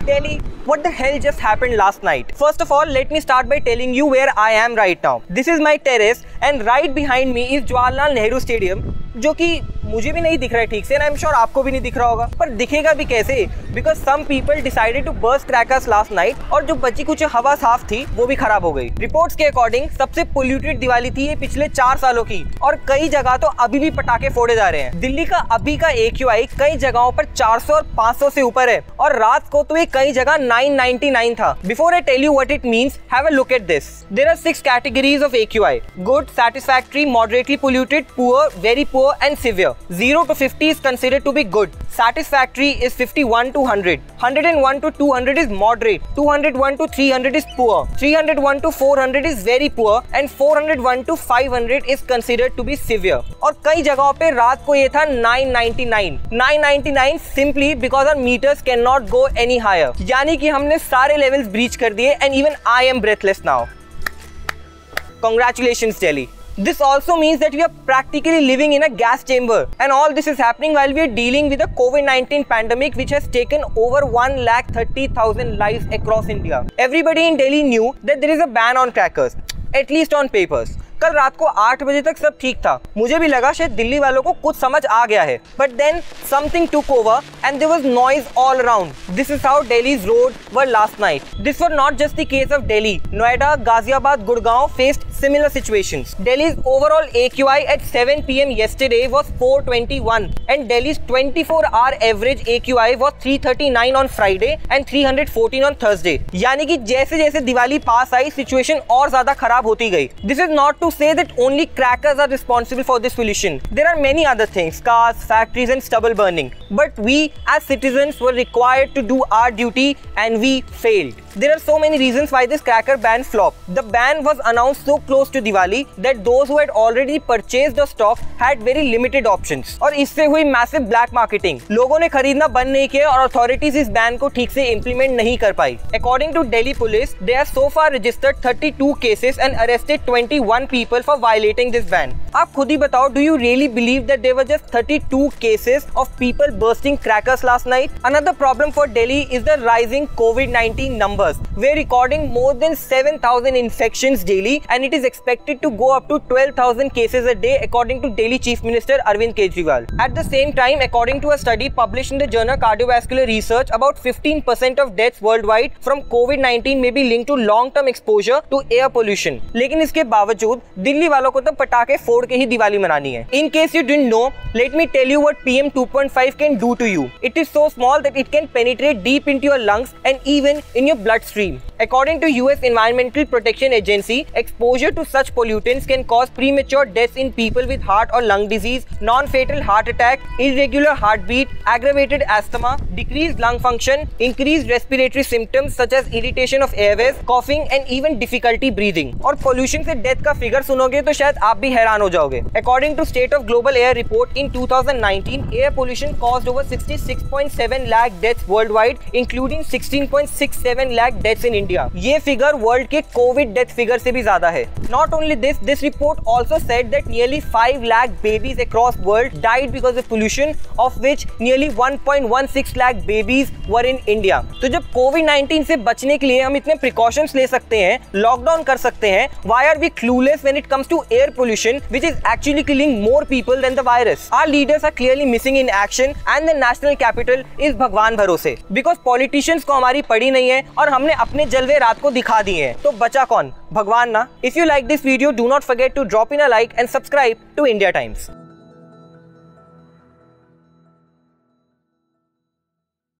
Delhi, what the hell just happened last night? First of all, let me start by telling you where I am right now. This is my terrace and right behind me is Jawaharlal Nehru Stadium, जो कि मुझे भी नहीं दिख रहा है ठीक से, and I'm sure आपको भी नहीं दिख रहा होगा, पर दिखेगा भी कैसे? Because some people decided to burst crackers last night और जो बची कुछ हवा साफ थी वो भी खराब हो गई। रिपोर्ट्स के अकॉर्डिंग सबसे पोल्यूटेड दिवाली थी ये पिछले 4 सालों की और कई जगह तो अभी भी पटाखे फोड़े जा रहे हैं। दिल्ली का अभी का AQI कई जगहों पर 400 और 500 से ऊपर है और रात को तो ये कई जगह 999 था। Before I tell you what it means, have a look at this. There are 6 categories of AQI: good, satisfactory, moderately polluted, poor, very poor and severe. 0 to 50 is considered to be good. Satisfactory is 51 to 100. 101 to 200 is moderate. 201 to 300 is poor. 301 to 400 is very poor and 401 to 500 is considered to be severe. और कई जगहों पे रात को ये था 999. 999 simply because our meters cannot go any higher. यानी कि हमने सारे levels breach कर दिए and even I am breathless now. Congratulations Delhi. This also means that we are practically living in a gas chamber, and all this is happening while we are dealing with the COVID-19 pandemic which has taken over 1,30,000 lives across India. Everybody in Delhi knew that there is a ban on crackers, at least on papers. कल रात को 8 बजे तक सब ठीक था, मुझे भी लगा शायद दिल्ली वालों को कुछ समझ आ गया है, but then something took over and there was noise all around. This is how Delhi's roads were last night. This was not just the case of Delhi. Noida, Ghaziabad, Gurgaon faced similar situations. Delhi's overall AQI at 7 PM yesterday was 421 and Delhi's 24-hour average AQI was 339 on Friday and 314 on Thursday. यानी कि जैसे जैसे दिवाली पास आई situation और ज्यादा खराब होती गई. This is not to say that only crackers are responsible for this pollution. There are many other things, cars, factories and stubble burning. But we as citizens were required to do our duty and we failed. There are so many reasons why this cracker ban flopped. The ban was announced so close to Diwali that those who had already purchased the stock had very limited options. और इससे हुई massive black marketing. लोगों ने खरीदना बंद नहीं किया और authorities इस ban को ठीक से implement नहीं कर पाई. According to Delhi police, they have so far registered 32 cases and arrested 21 people for violating this ban. आप खुद ही बताओ, do you really believe that there were just 32 cases of people bursting crackers last night? Another problem for Delhi is the rising COVID-19 numbers. We're recording more than 7,000 infections daily and it is expected to go up to 12,000 cases a day according to Delhi Chief Minister Arvind Kejriwal. At the same time, according to a study published in the journal Cardiovascular Research, about 15% of deaths worldwide from COVID-19 may be linked to long-term exposure to air pollution. लेकिन इसके बावजूद दिल्ली वालों को तो पटाखे फोड़ के ही दिवाली मनानी है. In case you didn't know, let me tell you what PM 2.5 can do to you. It is so small that it can penetrate deep into your lungs and even in your bloodstream. According to US Environmental Protection Agency, exposure to such pollutants can cause premature deaths in people with heart or lung disease, non-fatal heart attack, irregular heartbeat, aggravated asthma, decreased lung function, increased respiratory symptoms such as irritation of airways, coughing and even difficulty breathing. और pollution से death का figure सुनोगे तो शायद आप भी हैरान हो जाओगे. According to State of Global Air Report in 2019, air pollution caused over 66.7 lakh deaths worldwide, including 16.67 lakh deaths in India. ये फिगर वर्ल्ड के कोविड डेथ फिगर से भी ज्यादा है. Not only this, this report also said that nearly 5 lakh babies across world died because of pollution, of which nearly 1.16 lakh babies were in India. तो जब COVID-19 से बचने के लिए हम इतने precautions ले सकते हैं, लॉकडाउन कर सकते हैं, why are we clueless when it comes to air pollution, which is actually killing more people than the virus? Our leaders are clearly missing in action and the national capital is भगवान भरोसे. Because politicians को हमारी पड़ी नहीं है और हमने अपने जलवे रात को दिखा दिए हैं, तो बचा कौन? भगवान ना. If you like this video, do not forget to drop in a like and subscribe to India Times.